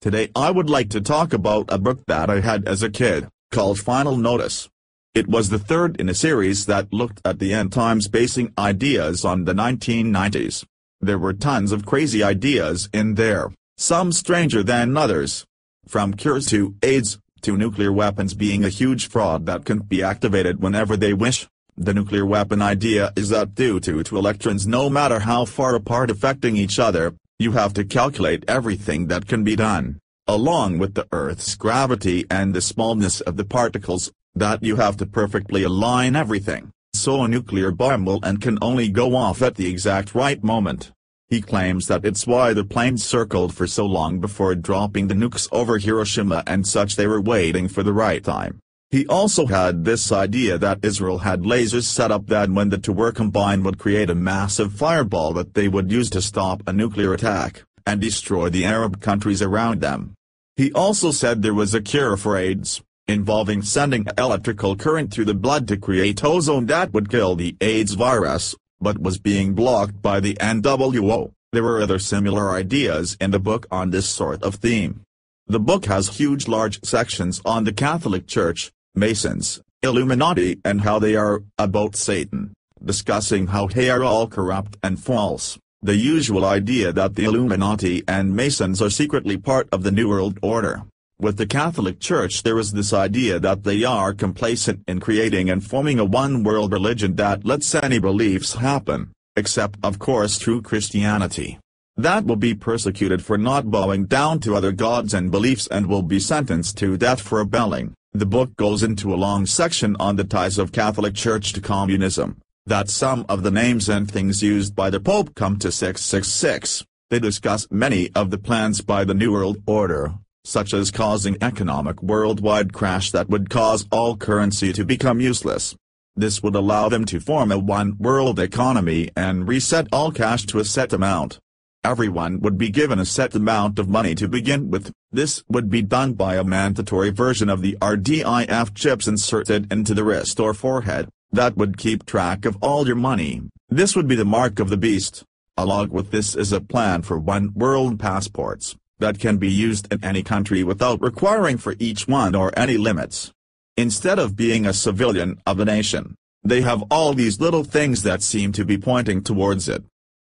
Today I would like to talk about a book that I had as a kid, called Final Notice. It was the third in a series that looked at the end times basing ideas on the 1990s. There were tons of crazy ideas in there, some stranger than others. From cures to AIDS, to nuclear weapons being a huge fraud that can be activated whenever they wish. The nuclear weapon idea is that due to two electrons no matter how far apart affecting each other, you have to calculate everything that can be done, along with the Earth's gravity and the smallness of the particles, that you have to perfectly align everything, so a nuclear bomb will and can only go off at the exact right moment. He claims that it's why the planes circled for so long before dropping the nukes over Hiroshima and such. They were waiting for the right time. He also had this idea that Israel had lasers set up that when the two were combined would create a massive fireball that they would use to stop a nuclear attack, and destroy the Arab countries around them. He also said there was a cure for AIDS, involving sending electrical current through the blood to create ozone that would kill the AIDS virus, but was being blocked by the NWO. There were other similar ideas in the book on this sort of theme. The book has large sections on the Catholic Church, Masons, Illuminati and how they are about Satan, discussing how they are all corrupt and false, the usual idea that the Illuminati and Masons are secretly part of the New World Order. With the Catholic Church there is this idea that they are complacent in creating and forming a one-world religion that lets any beliefs happen, except of course true Christianity. That will be persecuted for not bowing down to other gods and beliefs and will be sentenced to death for rebelling. The book goes into a long section on the ties of Catholic Church to communism, that some of the names and things used by the Pope come to 666. They discuss many of the plans by the New World Order, such as causing economic worldwide crash that would cause all currency to become useless. This would allow them to form a one-world economy and reset all cash to a set amount. Everyone would be given a set amount of money to begin with. This would be done by a mandatory version of the RDIF chips inserted into the wrist or forehead, that would keep track of all your money. This would be the mark of the beast. Along with this is a plan for one-world passports, that can be used in any country without requiring for each one or any limits. Instead of being a civilian of a nation, they have all these little things that seem to be pointing towards it.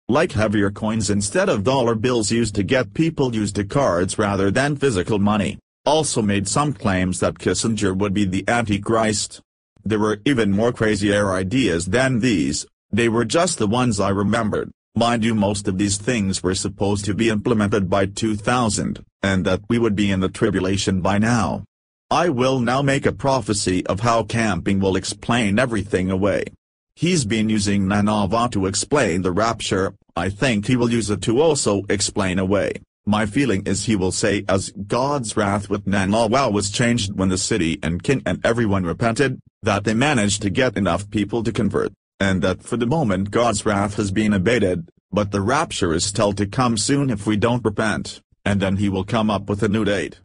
Like heavier coins instead of dollar bills used to get people used to cards rather than physical money, also made some claims that Kissinger would be the Antichrist. There were even more crazier ideas than these, they were just the ones I remembered. Mind you, most of these things were supposed to be implemented by 2000, and that we would be in the tribulation by now. I will now make a prophecy of how camping will explain everything away. He's been using Nanava to explain the rapture. I think he will use it to also explain away. My feeling is he will say as God's wrath with Nanava was changed when the city and king and everyone repented, that they managed to get enough people to convert, and that for the moment God's wrath has been abated, but the rapture is still to come soon if we don't repent, and then he will come up with a new date.